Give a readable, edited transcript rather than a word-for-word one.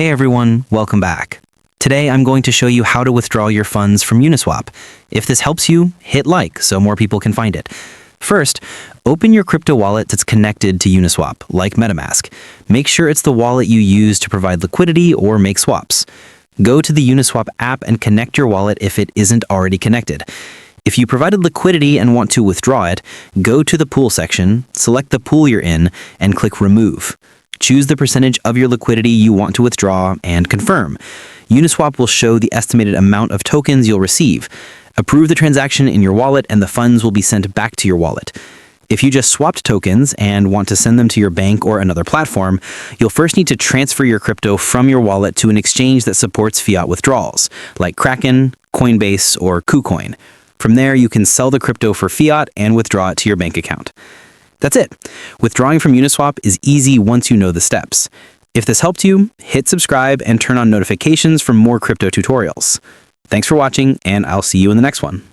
Hey everyone, welcome back. Today I'm going to show you how to withdraw your funds from Uniswap. If this helps you, hit like so more people can find it. First, open your crypto wallet that's connected to Uniswap, like MetaMask. Make sure it's the wallet you use to provide liquidity or make swaps. Go to the Uniswap app and connect your wallet if it isn't already connected. If you provided liquidity and want to withdraw it, go to the pool section, select the pool you're in, and click Remove. Choose the percentage of your liquidity you want to withdraw and confirm. Uniswap will show the estimated amount of tokens you'll receive. Approve the transaction in your wallet and the funds will be sent back to your wallet. If you just swapped tokens and want to send them to your bank or another platform, you'll first need to transfer your crypto from your wallet to an exchange that supports fiat withdrawals, like Kraken, Coinbase, or KuCoin. From there, you can sell the crypto for fiat and withdraw it to your bank account. That's it. Withdrawing from Uniswap is easy once you know the steps. If this helped you, hit subscribe and turn on notifications for more crypto tutorials. Thanks for watching, and I'll see you in the next one.